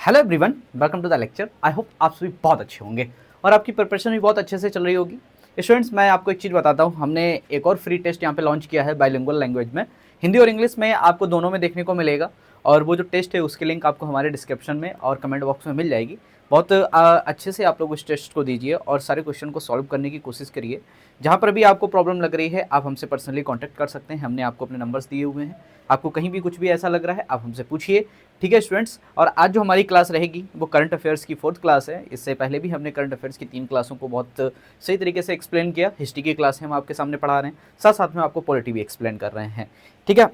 Hello everyone, welcome to the lecture. I hope आप सभी बहुत अच्छे होंगे और आपकी प्रिपरेशन भी बहुत अच्छे से चल रही होगी। स्टूडेंट्स, मैं आपको एक चीज़ बताता हूँ, हमने एक और फ्री टेस्ट यहाँ पे लॉन्च किया है बाइलिंगुअल लैंग्वेज में। हिंदी और इंग्लिश में आपको दोनों में देखने को मिलेगा और वो जो टेस्ट है उसकी लिंक आपको हमारे डिस्क्रिप्शन में और कमेंट बॉक्स में मिल जाएगी। बहुत अच्छे से आप लोग उस टेस्ट को दीजिए और सारे क्वेश्चन को सॉल्व करने की कोशिश करिए। जहाँ पर भी आपको प्रॉब्लम लग रही है आप हमसे पर्सनली कॉन्टैक्ट कर सकते हैं, हमने आपको अपने नंबर्स दिए हुए हैं। आपको कहीं भी कुछ भी ऐसा लग रहा है आप हमसे पूछिए, ठीक है स्टूडेंट्स। और आज जो हमारी क्लास रहेगी वो करंट अफेयर्स की 4th क्लास है। इससे पहले भी हमने करंट अफेयर्स की 3 क्लासों को बहुत सही तरीके से एक्सप्लेन किया। हिस्ट्री की क्लास है हम आपके सामने पढ़ा रहे हैं, साथ साथ में आपको पॉलिटी भी एक्सप्लेन कर रहे हैं, ठीक है।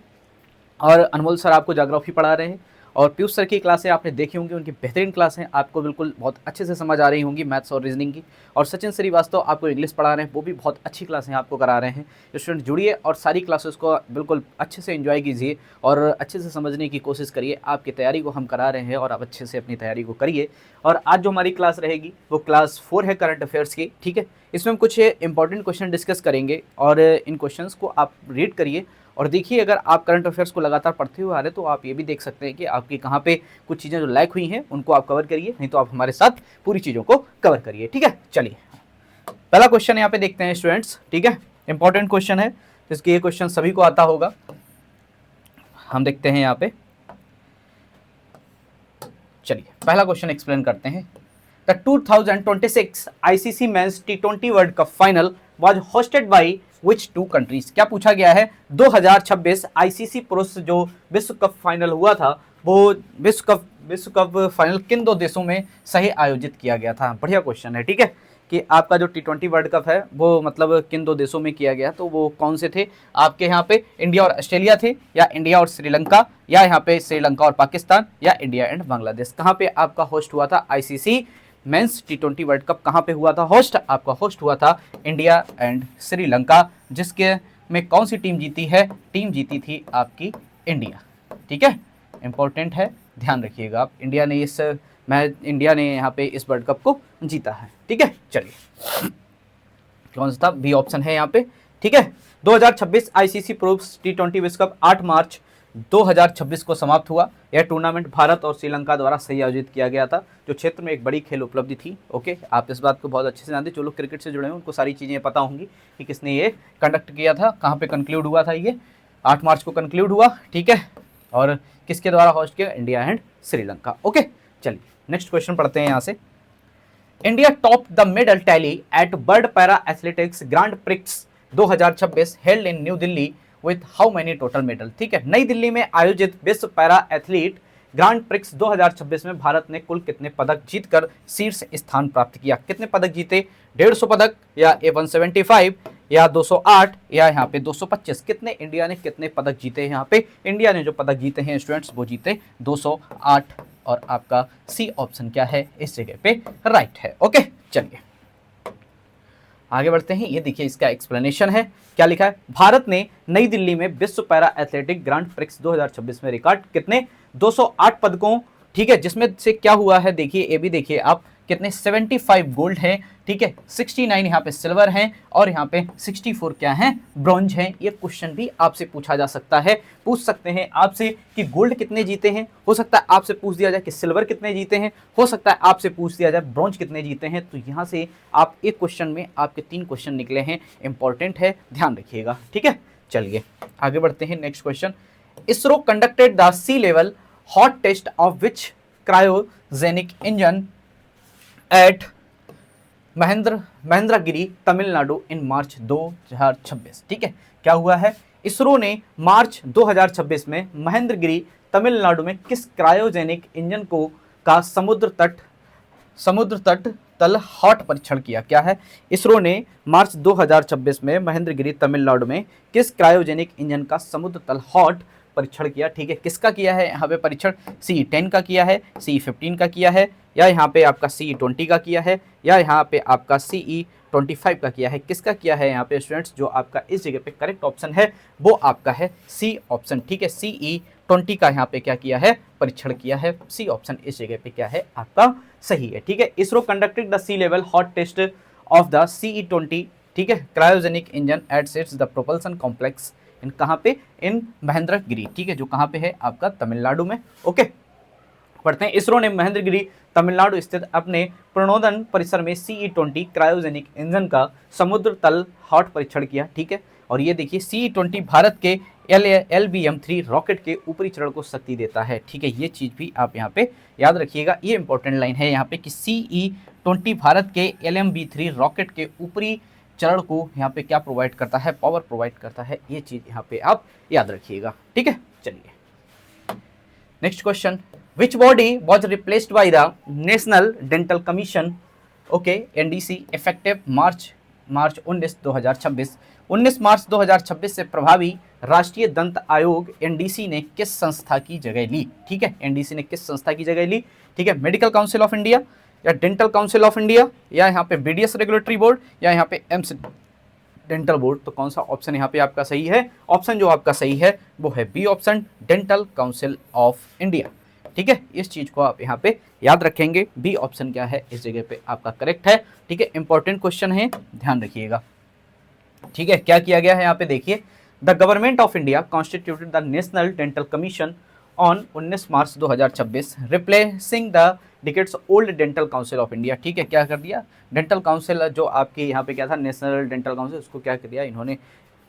और अनमोल सर आपको ज्योग्राफी पढ़ा रहे हैं और पीयूष सर की क्लासें आपने देखी होंगी, उनकी बेहतरीन क्लास हैं, आपको बिल्कुल बहुत अच्छे से समझ आ रही होंगी मैथ्स और रीजनिंग की। और सचिन श्रीवास्तव आपको इंग्लिश पढ़ा रहे हैं, वो भी बहुत अच्छी क्लासें आपको करा रहे हैं। स्टूडेंट जुड़िए और सारी क्लासेस को बिल्कुल अच्छे से एंजॉय कीजिए और अच्छे से समझने की कोशिश करिए। आपकी तैयारी को हम करा रहे हैं और आप अच्छे से अपनी तैयारी को करिए। और आज जो हमारी क्लास रहेगी वो क्लास 4 है करंट अफेयर्स की, ठीक है। इसमें हम कुछ इंपॉर्टेंट क्वेश्चन डिस्कस करेंगे और इन क्वेश्चंस को आप रीड करिए और देखिए। अगर आप करंट अफेयर्स को लगातार पढ़ते हुए आ रहे हैं तो आप ये भी देख सकते हैं कि आपकी कहाँ पे कुछ चीज़ें जो लैक हुई हैं उनको आप कवर करिए, नहीं तो आप हमारे साथ पूरी चीज़ों को कवर करिए, ठीक है। चलिए पहला क्वेश्चन यहाँ पे देखते हैं स्टूडेंट्स, ठीक है। इंपॉर्टेंट क्वेश्चन है जिसकी ये क्वेश्चन सभी को आता होगा। हम देखते हैं यहाँ पे, चलिए पहला क्वेश्चन एक्सप्लेन करते हैं। The 2026 ICC men's T20 world cup final was hosted by which 2 countries. क्या पूछा गया है, 2026 आईसीसी पुरुष जो विश्व कप फाइनल हुआ था वो विश्व कप फाइनल किन 2 देशों में सही आयोजित किया गया था। बढ़िया क्वेश्चन है, ठीक है, कि आपका जो टी20 वर्ल्ड कप है वो मतलब किन 2 देशों में किया गया, तो वो कौन से थे आपके यहाँ पे, इंडिया और ऑस्ट्रेलिया थे, या इंडिया और श्रीलंका, या यहाँ पे श्रीलंका और पाकिस्तान, या इंडिया एंड बांग्लादेश। कहाँ पे आपका होस्ट हुआ था आईसीसी मेंस टी20 वर्ल्ड कप, कहाँ पे हुआ था होस्ट, आपका होस्ट हुआ था इंडिया एंड श्रीलंका, जिसके में कौन सी टीम जीती है, टीम जीती थी आपकी इंडिया, ठीक है। इंपॉर्टेंट है, ध्यान रखिएगा आप। इंडिया ने यहाँ पे इस वर्ल्ड कप को जीता है, ठीक है। चलिए कौन सा था, बी ऑप्शन है यहाँ पे, ठीक है। 2026 आईसीसी पुरुष टी20 विश्व कप 8 मार्च 2026 को समाप्त हुआ। यह टूर्नामेंट भारत और श्रीलंका द्वारा सही आयोजित किया गया था, जो क्षेत्र में एक बड़ी खेल उपलब्धि थी। ओके, आप इस बात को बहुत अच्छे से जानते हैं, जो लोग क्रिकेट से जुड़े हैं उनको सारी चीज़ें पता होंगी कि किसने ये कंडक्ट किया था, कहाँ पे कंक्लूड हुआ था। ये 8 मार्च को कंक्लूड हुआ, ठीक है, और किसके द्वारा होस्ट किया, इंडिया एंड श्रीलंका। ओके, चलिए नेक्स्ट क्वेश्चन पढ़ते हैं यहाँ से। India top the medal tally at world para athletics grand prix 2026 held in New Delhi with how many total medal. ठीक है, नई दिल्ली में आयोजित विश्व पैरा एथलीट ग्रांड प्रिक्स 2026 में भारत ने कुल कितने पदक जीतकर शीर्ष स्थान प्राप्त किया। कितने पदक जीते, 150 पदक, या 175, या 208, या यहाँ पे 225। कितने इंडिया ने कितने पदक जीते हैं। यहाँ पे इंडिया ने जो पदक जीते हैं स्टूडेंट्स वो जीते 208 और आपका सी ऑप्शन क्या है इस जगह पे राइट है। ओके, चलिए आगे बढ़ते हैं। ये देखिए इसका एक्सप्लेनेशन है, क्या लिखा है। भारत ने नई दिल्ली में विश्व पैरा एथलेटिक ग्रांड प्रिक्स 2026 में रिकॉर्ड कितने 208 पदकों, ठीक है, जिसमें से क्या हुआ है देखिए, ये भी देखिए आप कितने 75 गोल्ड हैं, ठीक है, 69 यहाँ पे सिल्वर हैं और यहाँ पे 64 क्या हैं, ब्रॉन्ज हैं। ये क्वेश्चन भी आपसे पूछा जा सकता है, पूछ सकते हैं आपसे कि गोल्ड कितने जीते हैं, हो सकता है आपसे पूछ दिया जाए कि सिल्वर कितने जीते हैं, हो सकता है आपसे पूछ दिया जाए ब्रॉन्ज कितने जीते हैं। तो यहाँ से आप एक क्वेश्चन में आपके 3 क्वेश्चन निकले हैं, इंपॉर्टेंट है, ध्यान रखिएगा, ठीक है। चलिए आगे बढ़ते हैं। Next question, ISRO conducted the sea level hot test of which cryogenic engine at Mahendragiri Tamil Nadu in March 2026। ठीक है, क्या हुआ है, इसरो ने मार्च 2026 में महेंद्रगिरी तमिलनाडु में किस क्रायोजेनिक इंजन को का समुद्र तट तल हॉट परीक्षण किया। क्या है, इसरो ने मार्च 2026 में महेंद्रगिरी तमिलनाडु में किस क्रायोजेनिक इंजन का समुद्र तल हॉट परीक्षण किया। ठीक है, किसका किया है यहाँ पे परीक्षण, CE10 का किया है, CE15 का किया है, या यहाँ पे आपका CE20 का किया है, या यहाँ पे आपका CE25 का किया है। किसका किया है यहाँ पे स्टूडेंट्स, जो आपका इस जगह पे करेक्ट ऑप्शन है वो आपका है सी ऑप्शन। ठीक है, CE20 का यहाँ पे क्या किया है, परीक्षण किया है। सी ऑप्शन इस जगह पे क्या है आपका सही है। ठीक है, ISRO conducted the sea level hot test of the CE20, ठीक है, cryogenic engine at sets the propulsion complex in कहाँ पे, इन महेंद्रगिरी, ठीक है, जो कहाँ पे है आपका तमिलनाडु में। ओके, पढ़ते हैं। इसरो ने महेंद्रगिरी तमिलनाडु स्थित अपने प्रणोदन परिसर में CE-20 क्रायोजेनिक इंजन का समुद्र तल हॉट परीक्षण किया। ठीक है, और ये देखिए CE-20 भारत के LBM-3 रॉकेट के ऊपरी चरण को शक्ति देता है। ठीक है, ये चीज भी आप यहाँ पे याद रखिएगा, ये इंपॉर्टेंट लाइन है यहाँ पे कि CE-20 भारत के LMB-3 रॉकेट के ऊपरी चरण को यहाँ पे क्या प्रोवाइड करता है, पावर प्रोवाइड करता है। ये चीज यहाँ पे आप याद रखिएगा। ठीक है, चलिए next question, which body was replaced by the national dental commission, okay, NDC, effective March 19 2026। 19 March 2026 से प्रभावी राष्ट्रीय दंत आयोग NDC ने किस संस्था की जगह ली। ठीक है, NDC ने किस संस्था की जगह ली। ठीक है, मेडिकल काउंसिल ऑफ इंडिया या डेंटल काउंसिल ऑफ इंडिया या यहाँ पे BDS रेगुलेटरी बोर्ड या यहाँ पे एम्स डेंटल बोर्ड। तो कौन सा ऑप्शन यहाँ पे आपका सही है? ऑप्शन जो आपका सही है वो है B option, dental council of India. ठीक है, इस चीज को आप यहाँ पे याद रखेंगे, बी ऑप्शन क्या है इस जगह पे आपका करेक्ट है। ठीक है, इंपॉर्टेंट क्वेश्चन है, ध्यान रखिएगा। ठीक है, क्या किया गया है यहाँ पे देखिए, the government of India constituted the national dental commission on 19 March 2026 replacing the decades old dental council of India. ठीक है, क्या कर दिया, डेंटल काउंसिल जो आपके यहाँ पे क्या था, नेशनल डेंटल काउंसिल, उसको क्या कर दिया इन्होंने,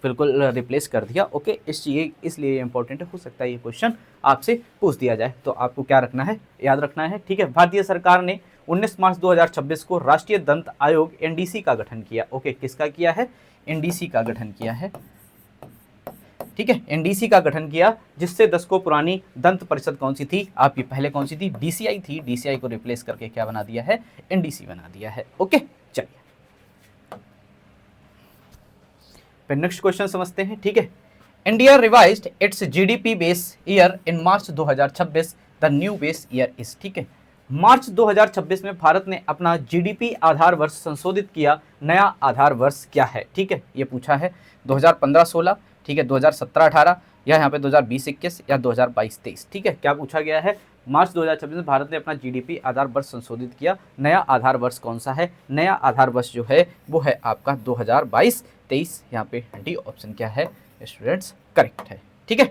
बिल्कुल रिप्लेस कर दिया। ओके, इसलिए इंपॉर्टेंट है, हो सकता है ये क्वेश्चन आपसे पूछ दिया जाए, तो आपको क्या रखना है, याद रखना है। ठीक है, भारतीय सरकार ने 19 मार्च 2026 को राष्ट्रीय दंत आयोग NDC का गठन किया। ओके, किसका किया है, NDC का गठन किया है। ठीक है, NDC का गठन किया, जिससे दशकों पुरानी दंत परिषद कौन सी थी आपकी, पहले कौन सी थी, DCI थी। DCI को रिप्लेस करके क्या बना दिया है, NDC बना दिया है। ओके, चलिए फिर नेक्स्ट क्वेश्चन समझते हैं। ठीक है, India revised it's GDP base year in March 2026, the new base year is. ठीक है, मार्च 2026 में भारत ने अपना GDP आधार वर्ष संशोधित किया, नया आधार वर्ष क्या है। ठीक है, ये पूछा है 2015-16, ठीक है, 2017-18 या यहाँ पे 2020-21 या 2022-23। ठीक है, क्या पूछा गया है, मार्च 2026 में भारत ने अपना GDP आधार वर्ष संशोधित किया, नया आधार वर्ष कौन सा है, नया आधार वर्ष जो है वो है आपका 2022-23। यहाँ पे डी ऑप्शन क्या है स्टूडेंट्स, करेक्ट है। ठीक है,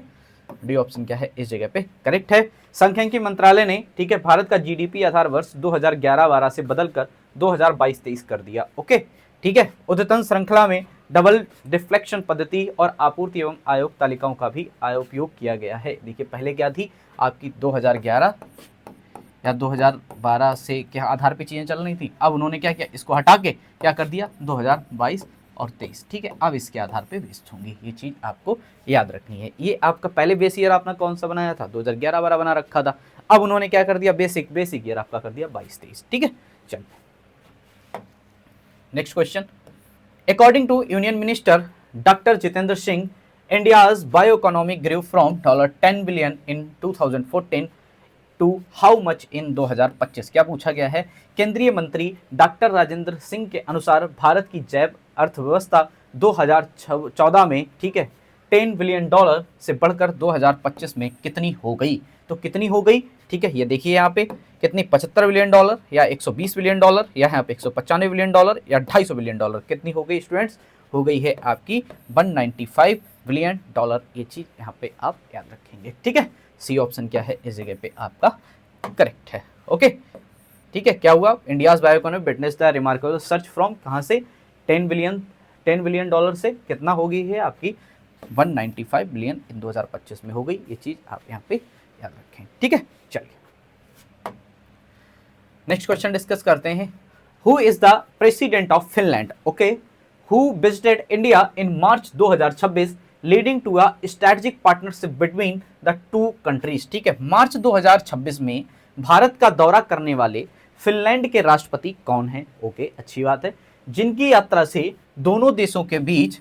डी ऑप्शन क्या है इस जगह पे करेक्ट है। सांख्यिकी मंत्रालय ने, ठीक है, भारत का GDP आधार वर्ष 2011-12 से बदलकर 2022-23 कर दिया। ओके, ठीक है, उद्यतन श्रृंखला में डबल डिफ्लेक्शन पद्धति और आपूर्ति एवं आयोग तालिकाओं का भी उपयोग किया गया है। देखिए, पहले क्या थी आपकी 2011 या 2012 से क्या आधार पे चीजें चल रही थी, अब उन्होंने क्या किया, इसको हटा के क्या कर दिया 2022 और 23। ठीक है, अब इसके आधार पे बेस्ड होंगी, ये चीज आपको याद रखनी है। ये आपका पहले बेस ईयर आपने कौन सा बनाया था, 2011-12 बना रखा था, अब उन्होंने क्या कर दिया, बेसिक ईयर आपका कर दिया 22-23। ठीक है, चलिए next question, according to union minister doctor Jitendra Singh, India's bio economy grew from $10 billion in 2014 to how much in 2025। क्या पूछा गया है, केंद्रीय मंत्री डॉक्टर राजेंद्र सिंह के अनुसार भारत की जैव अर्थव्यवस्था 2014 में, ठीक है, $10 बिलियन से बढ़कर 2025 में कितनी हो गई। तो कितनी हो गई, ठीक है, ये देखिए यहाँ पे कितनी, $75 बिलियन या $120 बिलियन या यहाँ पे $195 बिलियन या $250 बिलियन, कितनी हो गई स्टूडेंट्स, हो गई है आपकी $195 बिलियन। ये चीज यहाँ पे आप याद रखेंगे। ठीक है, सी ऑप्शन क्या है इस जगह पे आपका करेक्ट है। ओके, ठीक है, क्या हुआ, India's bio economy witness the remarkable search from कहाँ से, $10 बिलियन से कितना हो गई है आपकी 195 बिलियन इन 2025 में हो गई। ये चीज आप यहाँ पे याद रखें। ठीक है, चलिए नेक्स्ट क्वेश्चन डिस्कस करते हैं। Who is the president of Finland, okay, who visited India in March 2026 leading to a strategic partnership between the two countries. ठीक है, मार्च 2026 में भारत का दौरा करने वाले फिनलैंड के राष्ट्रपति कौन है। ओके, अच्छी बात है, जिनकी यात्रा से दोनों देशों के बीच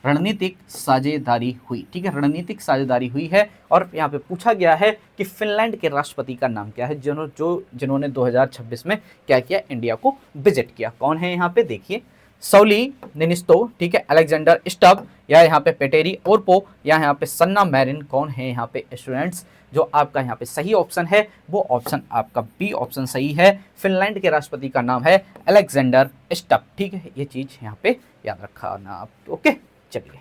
रणनीतिक साझेदारी हुई। ठीक है, रणनीतिक साझेदारी हुई है, और यहाँ पे पूछा गया है कि फिनलैंड के राष्ट्रपति का नाम क्या है, जिन्होंने 2026 में क्या किया, इंडिया को विजिट किया। कौन है यहाँ पे देखिए, सौली निनिस्तो, ठीक है, अलेक्जेंडर स्टब, या यहाँ पे पेटेरी ओरपो, या यहाँ पे सन्ना मैरिन। कौन है यहाँ पे स्टूडेंट्स, जो आपका यहाँ पे सही ऑप्शन है वो ऑप्शन आपका बी ऑप्शन सही है। फिनलैंड के राष्ट्रपति का नाम है अलेक्जेंडर स्टब। ठीक है, ये चीज यहाँ पे याद रखा ना आप। ओके, चलिए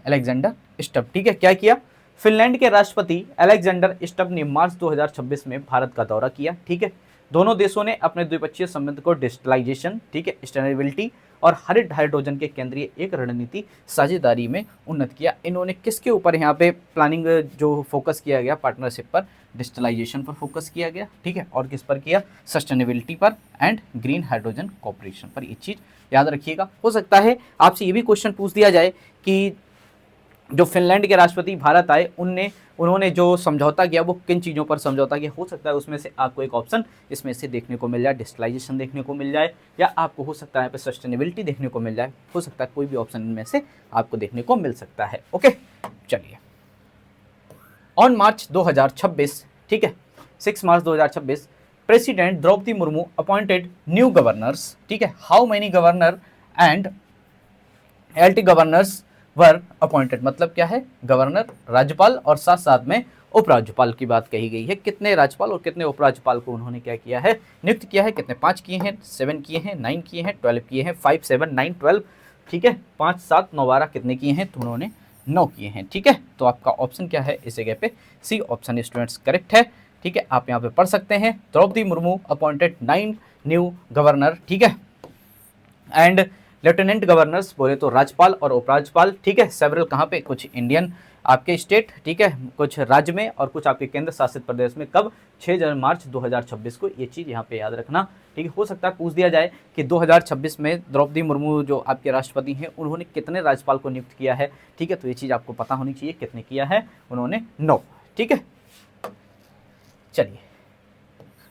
अलेक्जेंडर स्टब, ठीक है, क्या किया, फिनलैंड के राष्ट्रपति अलेक्जेंडर स्टब ने मार्च 2026 में भारत का दौरा किया। ठीक है, दोनों देशों ने अपने द्विपक्षीय संबंध को डिजिटलाइजेशन, ठीक है, सस्टेनेबिलिटी और हरित हाइड्रोजन के केंद्रीय एक रणनीति साझेदारी में उन्नत किया। इन्होंने किसके ऊपर यहाँ पे प्लानिंग जो फोकस किया गया, पार्टनरशिप पर, डिजिटलाइजेशन पर फोकस किया गया। ठीक है, और किस पर किया, सस्टेनेबिलिटी पर एंड ग्रीन हाइड्रोजन कॉपरेशन पर। ये चीज़ याद रखिएगा। हो सकता है आपसे ये भी क्वेश्चन पूछ दिया जाए कि जो फिनलैंड के राष्ट्रपति भारत आए उन्होंने जो समझौता किया वो किन चीज़ों पर समझौता किया। हो सकता है उसमें से आपको एक ऑप्शन इसमें से देखने को मिल जाए, डिजिटलाइजेशन देखने को मिल जाए, या आपको हो सकता है यहाँ पे सस्टेनेबिलिटी देखने को मिल जाए। हो सकता है कोई भी ऑप्शन इनमें से आपको देखने को मिल सकता है। ओके, चलिए। ऑन मार्च 2026, ठीक है, 6 March 2026, president Draupadi Murmu appointed new governors. ठीक है, how many governor and LT governors were appointed, मतलब क्या है, गवर्नर, राज्यपाल और साथ साथ में उपराज्यपाल की बात कही गई है। कितने राज्यपाल और कितने उपराज्यपाल को उन्होंने क्या किया है, नियुक्त किया है। कितने, 5 किए हैं, 7 किए हैं, 9 किए हैं, 12 किए हैं, 5 7 9 12। ठीक है, 5 7 9 12 कितने किए हैं, तो उन्होंने 9 किए हैं। ठीक है, तो आपका ऑप्शन क्या है इस जगह पे, सी ऑप्शन स्टूडेंट्स करेक्ट है। ठीक है, आप यहाँ पे पढ़ सकते हैं, Draupadi Murmu appointed 9 new governor. ठीक है, एंड लेफ्टिनेंट गवर्नर्स बोले तो राज्यपाल और उपराज्यपाल। ठीक है, सेवरल कहाँ पे, कुछ इंडियन आपके स्टेट, ठीक है, कुछ राज्य में और कुछ आपके केंद्र शासित प्रदेश में। कब, 6 मार्च 2026 को। ये चीज़ यहाँ पे याद रखना। ठीक है, हो सकता है पूछ दिया जाए कि 2026 में द्रौपदी मुर्मू जो आपके राष्ट्रपति हैं उन्होंने कितने राज्यपाल को नियुक्त किया है। ठीक है, तो ये चीज़ आपको पता होनी चाहिए, कितने किया है उन्होंने, 9। ठीक है, चलिए।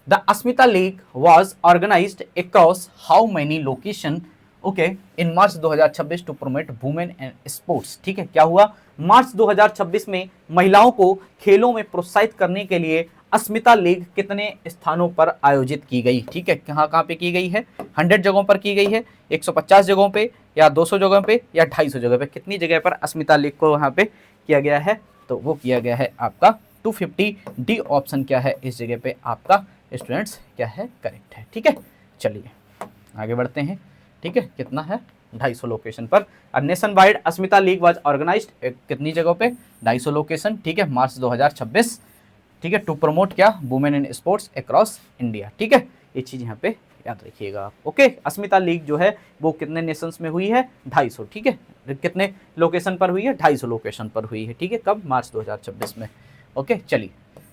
The Asmita league was organised across how many location, okay, in March 2026 to promote women and sports. ठीक है, क्या हुआ, मार्च 2026 में महिलाओं को खेलों में प्रोत्साहित करने के लिए अस्मिता लीग कितने स्थानों पर आयोजित की गई। ठीक है, कहाँ कहाँ पे की गई है, 100 जगहों पर की गई है, 150 जगहों पे, या 200 जगहों पे, या 250 जगह पे। कितनी जगह पर अस्मिता लीग को वहाँ पे किया गया है, तो वो किया गया है आपका 250। डी ऑप्शन क्या है इस जगह पे आपका स्टूडेंट्स क्या है, करेक्ट है। ठीक है, चलिए आगे बढ़ते हैं। ठीक है, कितना है, 250 लोकेशन पर। Nationwide Asmita league was organised कितनी जगहों पे, 250 लोकेशन। ठीक है, मार्च 2026। ठीक है, टू प्रमोट क्या, women in sports across India. ठीक है, ये चीज़ यहाँ पे याद रखिएगा। ओके, अस्मिता लीग जो है वो कितने नेशंस में हुई है, 250। ठीक है, कितने लोकेशन पर हुई है, 250 लोकेशन पर हुई है। ठीक है, कब, मार्च 2026 में। ओके, चलिए।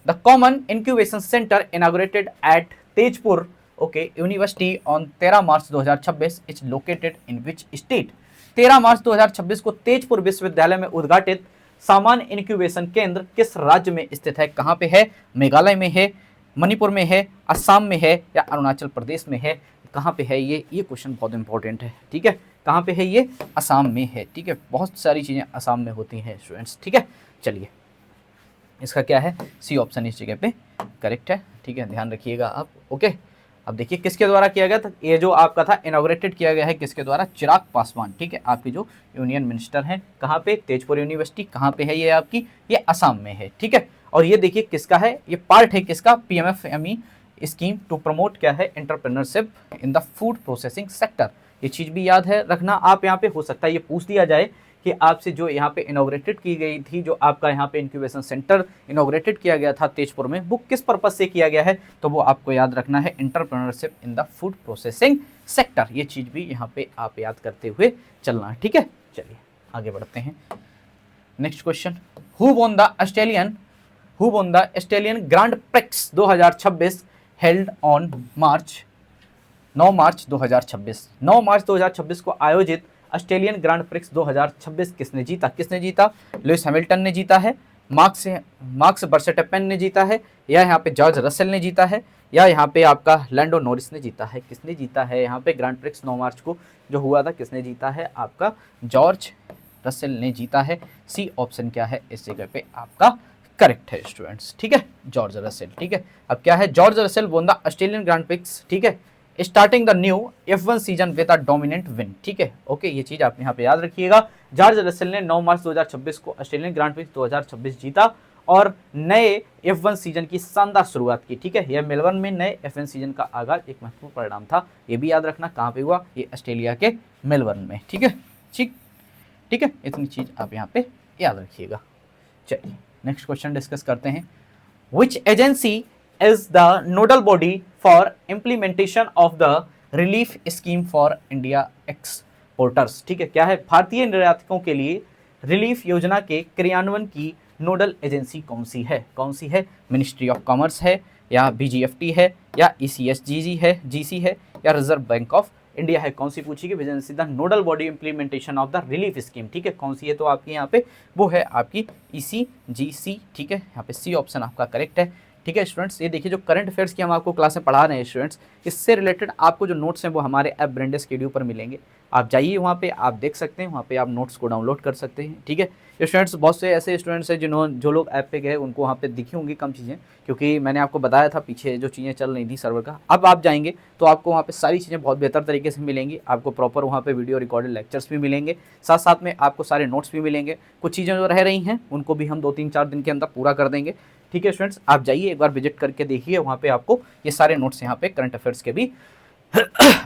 The common incubation centre inaugurated at Tezpur, okay, university on 13 March 2026 is located in which state. 13 मार्च 2026 को तेजपुर विश्वविद्यालय में उद्घाटित सामान्य इंक्यूबेशन केंद्र किस राज्य में स्थित है। कहाँ पे है, मेघालय में है, मणिपुर में है, असम में है, या अरुणाचल प्रदेश में है। कहाँ पे है ये क्वेश्चन बहुत इंपॉर्टेंट है। ठीक है, कहाँ पे है ये, असम में है। ठीक है, बहुत सारी चीज़ें असम में होती हैं स्टूडेंट्स। ठीक है, चलिए इसका क्या है, सी ऑप्शन इस जगह पे करेक्ट है। ठीक है, ध्यान रखिएगा आप। ओके, अब देखिए किसके द्वारा किया गया था, ये जो आपका था इनॉग्रेटेड किया गया है किसके द्वारा, चिराग पासवान। ठीक है, आपके जो यूनियन मिनिस्टर हैं। कहाँ पे, तेजपुर यूनिवर्सिटी। कहाँ पे है ये आपकी, ये असम में है। ठीक है, और ये देखिए किसका है, ये पार्ट है किसका, PMFME स्कीम टू प्रमोट क्या है, entrepreneurship in the food processing sector. ये चीज़ भी याद है रखना आप। यहाँ पे हो सकता है ये पूछ दिया जाए कि आपसे जो यहाँ पे इनॉग्रेटेड की गई थी, जो आपका यहाँ पे इंक्यूबेशन सेंटर इनॉग्रेटेड किया गया था तेजपुर में, वो किस पर्पस से किया गया है, तो वो आपको याद रखना है, entrepreneurship in the food processing sector. ये चीज़ भी यहाँ पे आप याद करते हुए चलना है। ठीक है, चलिए आगे बढ़ते हैं। Next question, who won the Australian grand prix 2026 held on 9 मार्च 2026। 9 मार्च 2026 को आयोजित ऑस्ट्रेलियन ग्रांड प्रिक्स 2026 किसने जीता, लुइस हैमिल्टन ने जीता है, मार्क्स वर्स्टेपेन ने जीता है, या यहाँ पे जॉर्ज रसेल ने जीता है, या यहाँ पे आपका लैंडो नॉरिस ने जीता है। किसने जीता है यहाँ पे ग्रांड प्रिक्स 9 मार्च को जो हुआ था, किसने जीता है, आपका जॉर्ज रसेल ने जीता है। सी ऑप्शन क्या है इस जगह पे आपका करेक्ट है स्टूडेंट्स। ठीक है, जॉर्ज रसेल। ठीक है, अब क्या है, George Russell won the Australian grand prix. ठीक है, starting the new F1 season with a dominant win. ठीक है, ओके, ये चीज आप यहाँ पे याद रखिएगा। जॉर्ज रसेल ने 9 मार्च 2026 को ऑस्ट्रेलियन ग्रांड प्रिक्स 2026 जीता और नए F1 सीजन की शानदार शुरुआत की। ठीक है, यह मेलबर्न में नए F1 सीजन का आगाज एक महत्वपूर्ण परिणाम था। ये भी याद रखना, कहाँ पे हुआ, ये ऑस्ट्रेलिया के मेलबर्न में। ठीक है, ठीक है, इतनी चीज आप यहाँ पे याद रखिएगा। चलिए नेक्स्ट क्वेश्चन डिस्कस करते हैं। Which agency is the nodal body for implementation of the relief scheme for India exporters? ठीक है, क्या है? भारतीय निर्यातकों के लिए रिलीफ योजना के क्रियान्वयन की नोडल एजेंसी कौन सी है? कौन सी है? मिनिस्ट्री ऑफ कॉमर्स है, या बीजीएफटी है, या ईसीएसजीजी है, जीसी है, या रिजर्व बैंक ऑफ इंडिया है? कौन सी पूछी गई? Agency the nodal body implementation of the relief scheme. ठीक है, कौन सी है? तो आपकी यहाँ पे वो है आपकी ईसीजीसी। ठीक है, यहाँ पे सी ऑप्शन आपका करेक्ट है। ठीक है स्टूडेंट्स, ये देखिए जो करंट अफेयर्स की हम आपको क्लास में पढ़ा रहे हैं स्टूडेंट्स, इससे रिलेटेड आपको जो नोट्स हैं वो हमारे ऐप ब्रेंडेस स्टूडियो पर मिलेंगे। आप जाइए वहाँ पे, आप देख सकते हैं, वहाँ पे आप नोट्स को डाउनलोड कर सकते हैं। ठीक है स्टूडेंट्स, बहुत से ऐसे स्टूडेंट्स हैं जो लोग ऐप पे गए उनको वहाँ पे दिखी होंगी कम चीज़ें, क्योंकि मैंने आपको बताया था पीछे जो चीज़ें चल रही थी सर्वर का। अब आप जाएंगे तो आपको वहाँ पे सारी चीज़ें बहुत बेहतर तरीके से मिलेंगी। आपको प्रॉपर वहाँ पे वीडियो रिकॉर्डेड लेक्चर्स भी मिलेंगे, साथ साथ में आपको सारे नोट्स भी मिलेंगे। कुछ चीज़ें जो रह रही हैं उनको भी हम 2-3-4 दिन के अंदर पूरा कर देंगे। ठीक है स्टूडेंट्स, आप जाइए एक बार विजिट करके देखिए, वहाँ पे आपको ये सारे नोट्स यहाँ पे करंट अफेयर्स के भी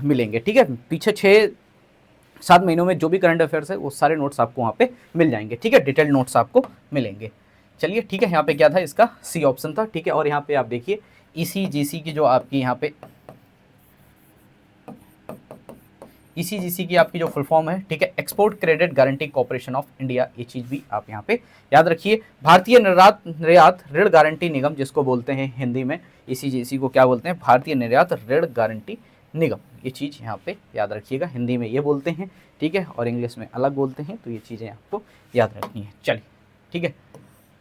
मिलेंगे। ठीक है, पीछे 6-7 महीनों में जो भी करंट अफेयर्स है वो सारे नोट्स आपको वहाँ पे मिल जाएंगे। ठीक है, डिटेल्ड नोट्स आपको मिलेंगे। चलिए ठीक है, यहाँ पे क्या था? इसका सी ऑप्शन था। ठीक है, और यहाँ पे आप देखिए ईसीजीसी की जो आपकी यहाँ पे ईसीजीसी की आपकी जो फुल फॉर्म है, ठीक है, export credit guarantee corporation of India. ये चीज़ भी आप यहाँ पे याद रखिए। भारतीय निर्यात ऋण गारंटी निगम जिसको बोलते हैं हिंदी में, ईसीजीसी को क्या बोलते हैं? भारतीय निर्यात ऋण गारंटी निगम। ये चीज़ यहाँ पे याद रखिएगा, हिंदी में ये बोलते हैं। ठीक है, और इंग्लिश में अलग बोलते हैं, तो ये चीज़ें आपको याद रखनी है। चलिए ठीक है,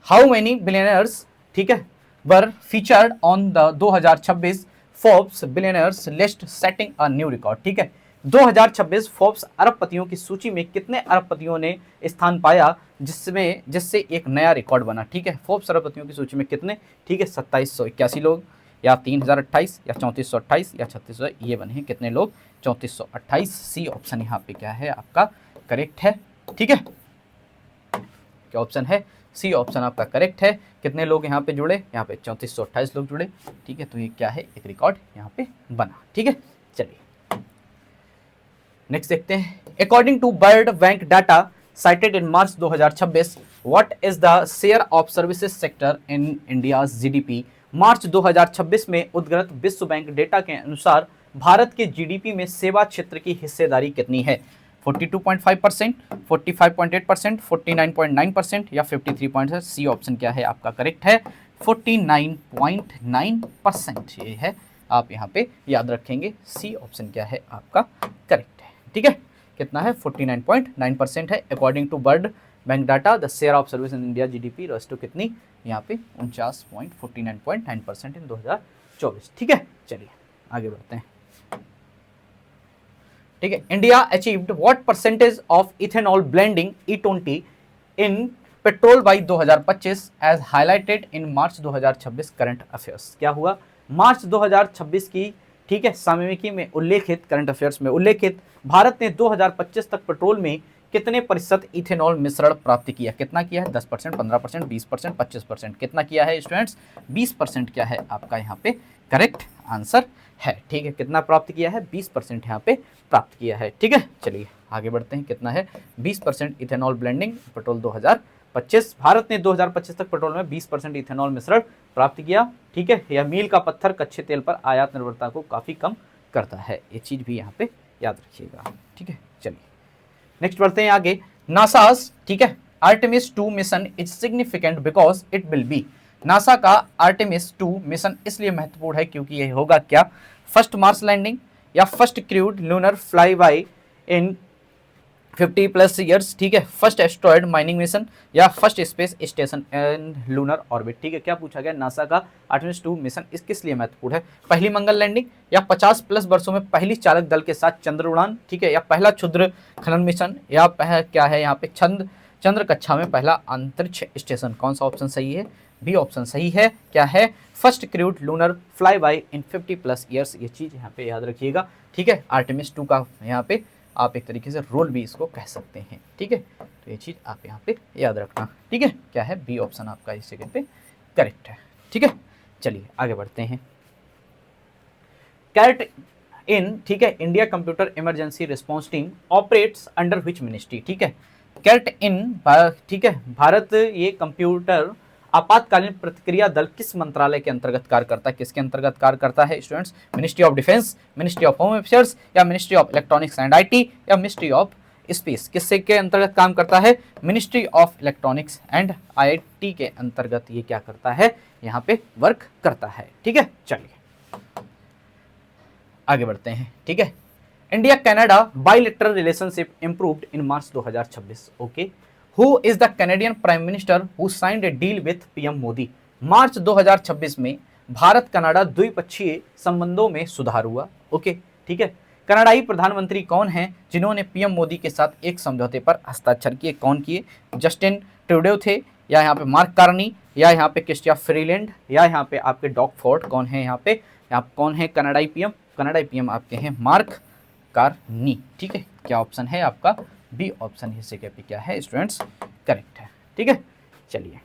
हाउ मैनी बिलियनर्स, ठीक है, were featured on the 2026 Forbes billionaires list setting a new record. ठीक है, 2026 फोर्ब्स अरबपतियों की सूची में कितने अरबपतियों ने स्थान पाया जिससे एक नया रिकॉर्ड बना? ठीक है, फोर्ब्स अरबपतियों की सूची में कितने? ठीक है, 2781 लोग, या 3028, या 3428, या 3600, ये बने हैं कितने लोग? 3428। सी ऑप्शन यहाँ पे क्या है आपका करेक्ट है। ठीक है, क्या ऑप्शन है? सी ऑप्शन आपका करेक्ट है। कितने लोग यहाँ पे जुड़े? यहाँ पे 3428 लोग जुड़े। ठीक है, तो ये क्या है? एक रिकॉर्ड यहाँ पे बना। ठीक है, चलिए नेक्स्ट देखते हैं। According to world bank data cited in March 2026, what is the share of services sector in India's GDP? मार्च 2026 में उद्धृत विश्व बैंक डेटा के अनुसार भारत के जीडीपी में सेवा क्षेत्र की हिस्सेदारी कितनी है? 42.5%, 45.8%, 49.9%, या 53%? सी ऑप्शन क्या है आपका करेक्ट है? 49.9% ये है, आप यहाँ पे याद रखेंगे। सी ऑप्शन क्या है आपका करेक्ट है। ठीक है, कितना है? 49.9% है। According to world bank data the share of service in India GDP rose to कितनी? यहाँ पे 49.9% इन 2024। ठीक है, चलिए आगे बढ़ते हैं। ठीक है, India achieved what percentage of ethanol blending E20 in petrol by 2025 as highlighted in March 2026 current affairs? क्या हुआ? मार्च 2026 की, ठीक है, सामयिकी में उल्लेखित, करंट अफेयर्स में उल्लेखित, भारत ने 2025 तक पेट्रोल में कितने प्रतिशत इथेनॉल मिश्रण प्राप्त किया? कितना किया है? 10%, 15%, 20%, 25%? कितना किया है स्टूडेंट्स? 20% क्या है आपका यहाँ पे करेक्ट आंसर है। ठीक है, कितना प्राप्त किया है? 20% यहाँ पे प्राप्त किया है। ठीक है, चलिए आगे बढ़ते हैं। कितना है? 20% इथेनॉल ब्लेंडिंग पेट्रोल 2025। भारत ने 2025 तक पेट्रोल में 20% इथेनॉल मिश्रण प्राप्त किया। ठीक है, यह मील का पत्थर कच्चे तेल पर आयात निर्भरता को काफ़ी कम करता है। ये चीज़ भी यहाँ पे याद रखिएगा। ठीक है, चलिए नेक्स्ट बढ़ते हैं आगे। नासास, ठीक है, Artemis 2 mission is significant because it will be. NASA का आर्टेमिस 2 मिशन इसलिए महत्वपूर्ण है क्योंकि यह होगा क्या? फर्स्ट मार्स लैंडिंग, या first crude lunar fly by in 50+ years. ठीक है, फर्स्ट एस्ट्रॉयड माइनिंग मिशन, या first space station and lunar orbit. ठीक है, क्या पूछा गया? नासा का आर्टेमिस 2 मिशन किस लिए महत्वपूर्ण है? पहली मंगल लैंडिंग, या 50+ वर्षों में पहली चालक दल के साथ चंद्र उड़ान। ठीक है, या पहला क्षुद्र खनन मिशन, या क्या है यहाँ पे चंद्र कक्षा में पहला अंतरिक्ष स्टेशन? कौन सा ऑप्शन सही है? बी ऑप्शन सही है। क्या है? First crude lunar fly by in 50+ years. ये चीज़ यहाँ पे याद रखिएगा। ठीक है, आर्टेमिस 2 का यहाँ पे आप एक तरीके से रोल भी इसको कह सकते हैं। ठीक है, तो ये चीज़ आप यहाँ पे याद रखना। ठीक है, क्या है? बी ऑप्शन आपका इस जगह पे करेक्ट है। ठीक है, चलिए आगे बढ़ते हैं। कैट इन, ठीक है, India computer emergency response team operates under which ministry? ठीक है, कैट इन, ठीक है, भारत ये कंप्यूटर आपातकालीन प्रतिक्रिया दल किस मंत्रालय के अंतर्गत कार्य करता है? किसके अंतर्गत कार्य करता है students? Ministry of defence, ministry of home affairs, या ministry of electronics and IT, या मिनिस्ट्री ऑफ स्पेस? किससे के अंतर्गत काम करता है? Ministry of electronics and IT के अंतर्गत ये क्या करता है, यहाँ पे वर्क करता है। ठीक है, चलिए आगे बढ़ते हैं। ठीक है, India Canada bilateral relationship improved in March 2026। Okay, who is the Canadian prime minister who signed a deal with PM Modi? March 2026 में भारत कनाडा द्विपक्षीय संबंधों में सुधार हुआ। ओके, ठीक है, कनाडाई प्रधानमंत्री कौन हैं जिन्होंने पीएम मोदी के साथ एक समझौते पर हस्ताक्षर किए? कौन किए? जस्टिन ट्रूडेau थे, या यहाँ पे मार्क कार्नी, या यहाँ पे क्रिस्टिया फ्रीलैंड, या यहाँ पे आपके डॉग फोर्ड? कौन है यहाँ पे? यहाँ कौन है कनाडाई पीएम? कनाडाई पीएम आपके हैं मार्क कार्नी। ठीक है, क्या ऑप्शन है आपका? बी ऑप्शन हिस्से के पे क्या है स्टूडेंट्स? करेक्ट है। ठीक है, चलिए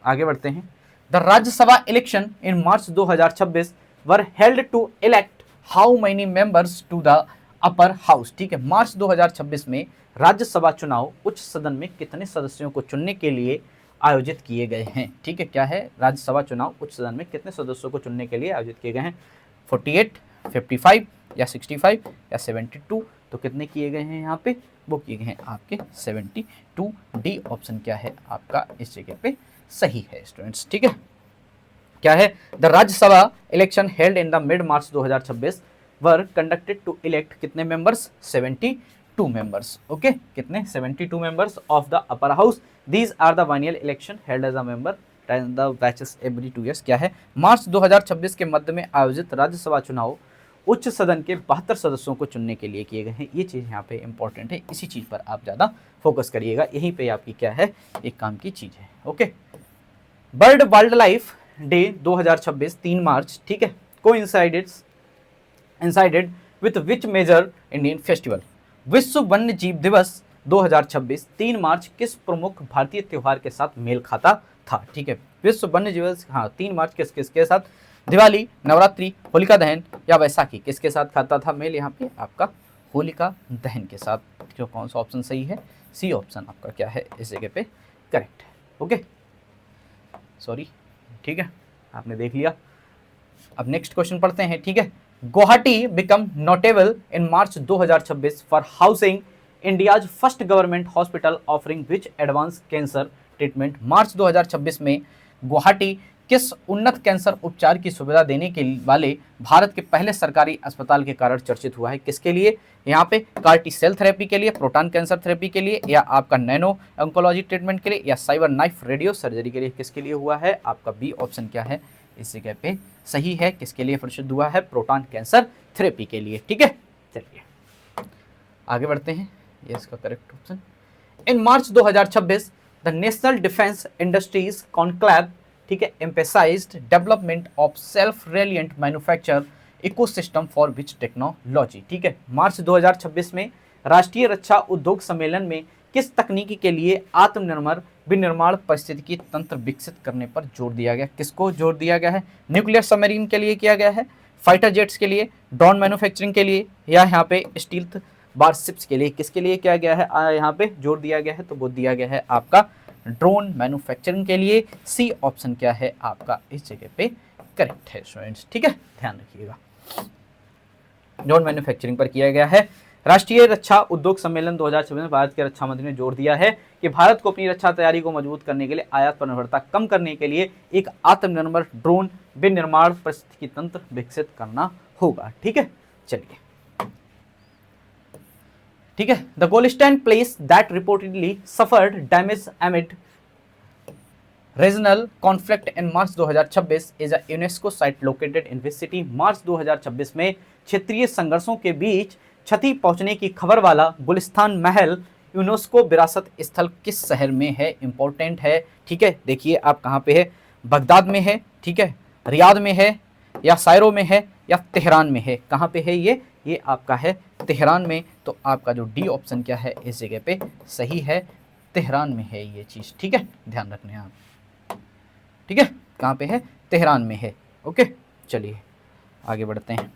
आगे बढ़ते हैं। The Rajya Sabha election in March 2026 were held to elect how many members to the upper house? ठीक है, मार्च 2026 में राज्यसभा चुनाव उच्च सदन में कितने सदस्यों को चुनने के लिए आयोजित किए गए हैं? ठीक है, क्या है? राज्यसभा चुनाव उच्च सदन में कितने सदस्यों को चुनने के लिए आयोजित किए गए हैं? 48, 55 या 65 या 72? तो कितने किए गए हैं यहाँ पे? वो किए गए हैं आपके 72। डी ऑप्शन क्या है आपका इस जगह पे सही है स्टूडेंट्स। ठीक है, क्या है? The Rajya Sabha election held in the mid March 2026 were conducted to elect कितने मेंबर्स? 72 मेंबर्स। ओके, कितने? 72 members of the upper house. These are the biennial election held as a member the batches every 2 years। क्या है? मार्च 2026 के मध्य में आयोजित राज्यसभा चुनाव उच्च सदन के 72 सदस्यों को चुनने के लिए किए गए हैं। ये चीज़ यहाँ पे इंपॉर्टेंट है, इसी चीज़ पर आप ज़्यादा फोकस करिएगा, यहीं पे आपकी क्या है एक काम की चीज़ है। Okay, bird wildlife day 2026 3 March, ठीक है, coincided with which major Indian festival? विश्व वन्य जीव दिवस 2026 3 मार्च किस प्रमुख भारतीय त्योहार के साथ मेल खाता था? ठीक है, विश्व वन्य जीव दिवस 3 मार्च किसके साथ? दिवाली, नवरात्रि, होलिका दहन या वैसाखी? किसके साथ खाता था मेल? यहाँ पे आपका होलिका दहन के साथ। जो कौन सा ऑप्शन सही है? सी ऑप्शन आपका क्या है इस जगह पे करेक्ट है। ओके, सॉरी, ठीक है, आपने देख लिया। अब नेक्स्ट क्वेश्चन पढ़ते हैं। ठीक है, Guwahati become notable in March 2026 for housing India's first government hospital offering which advance cancer treatment? March 2026 में गुवाहाटी किस उन्नत कैंसर उपचार की सुविधा देने के वाले भारत के पहले सरकारी अस्पताल के कारण चर्चित हुआ है? किसके लिए? यहाँ पे कार्टी सेल थेरेपी के लिए, प्रोटॉन कैंसर थेरेपी के लिए, या आपका नैनो ऑन्कोलॉजी ट्रीटमेंट के लिए, या साइबर नाइफ रेडियो सर्जरी के लिए? किसके लिए हुआ है? आपका बी ऑप्शन क्या है इस जगह पे सही है। किसके लिए प्रसिद्ध हुआ है? प्रोटॉन कैंसर थेरेपी के लिए। ठीक है, चलिए आगे बढ़ते हैं। ये इसका correct option. In March 2026 the national defence industries conclave, ठीक है, emphasized development of self reliant manufacture ecosystem for which technology? ठीक है, मार्च 2026 में राष्ट्रीय रक्षा उद्योग सम्मेलन में किस तकनीकी के लिए आत्मनिर्भर विनिर्माण पारिस्थितिकी तंत्र विकसित करने पर जोर दिया गया? किसको जोर दिया गया है? न्यूक्लियर सबमरीन के लिए किया गया है, फाइटर जेट्स के लिए, ड्रोन मैन्युफैक्चरिंग के लिए, या यहाँ पे स्टील्थ वारशिप्स के लिए? किसके लिए किया गया है यहाँ पे जोर दिया गया है? तो वो दिया गया है आपका ड्रोन मैन्युफैक्चरिंग के लिए। सी ऑप्शन क्या है आपका इस जगह पे करेक्ट है स्टूडेंट्स। ठीक है, ध्यान रखिएगा, ड्रोन मैन्युफैक्चरिंग पर किया गया है। राष्ट्रीय रक्षा उद्योग सम्मेलन 2026 में भारत के रक्षा मंत्री ने जोर दिया है कि भारत को अपनी रक्षा तैयारी को मजबूत करने के लिए आयात पर निर्भरता कम करने के लिए एक आत्मनिर्भर ड्रोन विनिर्माण पारिस्थितिकी तंत्र विकसित करना होगा। ठीक है, चलिए ठीक है। The Golestan palace that reportedly suffered damage amid regional conflict in March 2026 is a UNESCO site located in which city? March 2026 में क्षेत्रीय संघर्षों के बीच क्षति पहुंचने की खबर वाला गुलिस्तान महल यूनेस्को विरासत स्थल किस शहर में है? इंपॉर्टेंट है। ठीक है, देखिए आप कहाँ पे है, बगदाद में है, ठीक है, रियाद में है, या सायरो में है, या तेहरान में है? कहाँ पे है ये आपका है तेहरान में। तो आपका जो डी ऑप्शन क्या है इस जगह पे सही है, तेहरान में है ये चीज़। ठीक है, ध्यान रखने आप। ठीक है, कहाँ पे है? तेहरान में है। ओके, चलिए आगे बढ़ते हैं।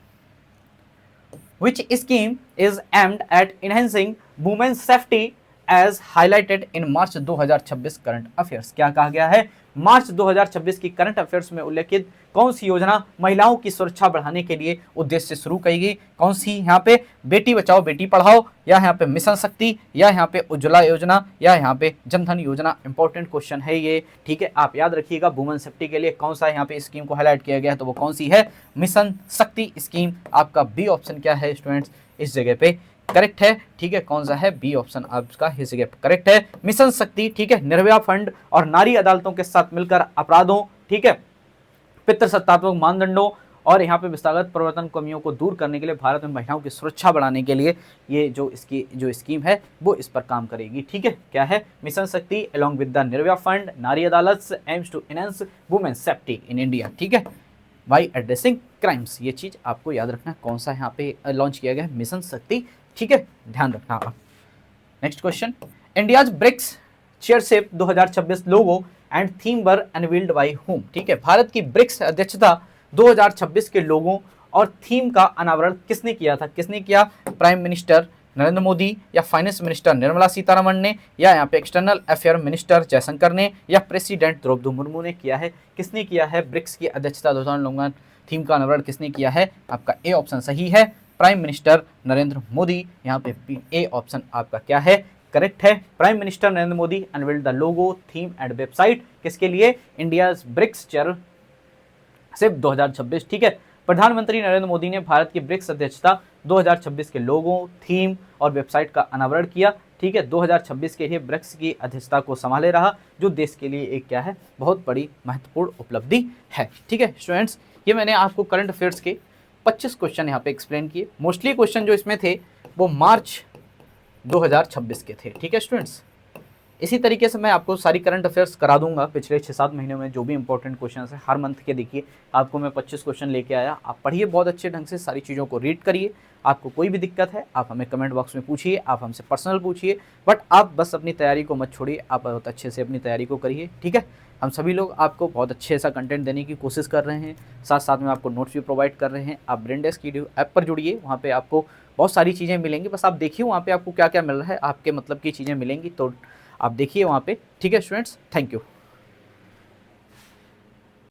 Which scheme is aimed at enhancing women's safety as highlighted in March 2026 current affairs? क्या कहा गया है? मार्च 2026 की करंट अफेयर्स में उल्लेखित कौन सी योजना महिलाओं की सुरक्षा बढ़ाने के लिए उद्देश्य से शुरू की गई? कौन सी? यहाँ पे बेटी बचाओ बेटी पढ़ाओ, या यहाँ पे मिशन शक्ति, या यहाँ पे उज्ज्वला योजना, या यहाँ पे जनधन योजना। इंपॉर्टेंट क्वेश्चन है ये, ठीक है, आप याद रखिएगा। वुमेन सेफ्टी के लिए कौन सा यहाँ पे स्कीम को हाईलाइट किया गया है, तो वो कौन सी है? मिशन शक्ति स्कीम। आपका बी ऑप्शन क्या है स्टूडेंट्स इस जगह पे? करेक्ट है, ठीक है। कौन सा है? बी ऑप्शन आपका इस जगह करेक्ट है, मिशन शक्ति, ठीक है। निर्भया फंड और नारी अदालतों के साथ मिलकर अपराधों, ठीक है, पितृसत्तात्मक मानदंडों और यहाँ पे विस्थागत प्रवर्तन कमियों को दूर करने के लिए भारत में महिलाओं की सुरक्षा बढ़ाने के लिए ये जो इसकी जो स्कीम है वो इस पर काम करेगी, ठीक है। क्या है? Mission Shakti along with the Nirbhaya fund, Nari Adalat aims to enhance women safety in India, ठीक है, बाई एड्रेसिंग क्राइम्स। ये चीज आपको याद रखना, कौन सा यहाँ पे लॉन्च किया गया है? मिशन शक्ति, ठीक है, ध्यान रखना आप। Next question, India's BRICS chairship 2026 logo and theme were unveiled by whom, ठीक है। भारत की ब्रिक्स अध्यक्षता 2026 के लोगों और थीम का अनावरण किसने किया था? किसने किया? प्राइम मिनिस्टर नरेंद्र मोदी, या फाइनेंस मिनिस्टर निर्मला सीतारमण ने, या यहाँ पे एक्सटर्नल अफेयर मिनिस्टर जयशंकर ने, या प्रेसिडेंट द्रौपदी मुर्मू ने किया है? किसने किया है ब्रिक्स की अध्यक्षता 2026 थीम का अनावरण किसने किया है? आपका ए ऑप्शन सही है, प्राइम मिनिस्टर नरेंद्र मोदी। यहाँ पे ए ऑप्शन आपका क्या है? करेक्ट है, prime minister Narendra Modi unveiled the logo theme and website किसके लिए? इंडिया ब्रिक्स चेयरशिप 2026, ठीक है। प्रधानमंत्री नरेंद्र मोदी ने भारत की ब्रिक्स अध्यक्षता 2026 के लोगों, थीम और वेबसाइट का अनावरण किया, ठीक है। 2026 के लिए ब्रिक्स की अध्यक्षता को संभाले रहा, जो देश के लिए एक क्या है? बहुत बड़ी महत्वपूर्ण उपलब्धि है, ठीक है स्टूडेंट्स। ये मैंने आपको करंट अफेयर्स के 25 क्वेश्चन यहाँ पे एक्सप्लेन किए। मोस्टली क्वेश्चन जो इसमें थे वो मार्च 2026 के थे, ठीक है स्टूडेंट्स। इसी तरीके से मैं आपको सारी करंट अफेयर्स करा दूंगा पिछले 6-7 महीनों में जो भी इंपॉर्टेंट क्वेश्चन है हर मंथ के। देखिए आपको मैं 25 क्वेश्चन लेके आया, आप पढ़िए बहुत अच्छे ढंग से, सारी चीज़ों को रीड करिए। आपको कोई भी दिक्कत है आप हमें कमेंट बॉक्स में पूछिए, आप हमसे पर्सनल पूछिए, बट आप बस अपनी तैयारी को मत छोड़िए, आप बहुत अच्छे से अपनी तैयारी को करिए, ठीक है। हम सभी लोग आपको बहुत अच्छे सा कंटेंट देने की कोशिश कर रहे हैं, साथ साथ में आपको नोट्स भी प्रोवाइड कर रहे हैं। आप ब्रेनडेस्क की ऐप पर जुड़िए, वहाँ पे आपको बहुत सारी चीज़ें मिलेंगी, बस आप देखिए वहाँ पे आपको क्या क्या मिल रहा है, आपके मतलब की चीज़ें मिलेंगी, तो आप देखिए वहाँ पे, ठीक है स्टूडेंट्स। Thank you.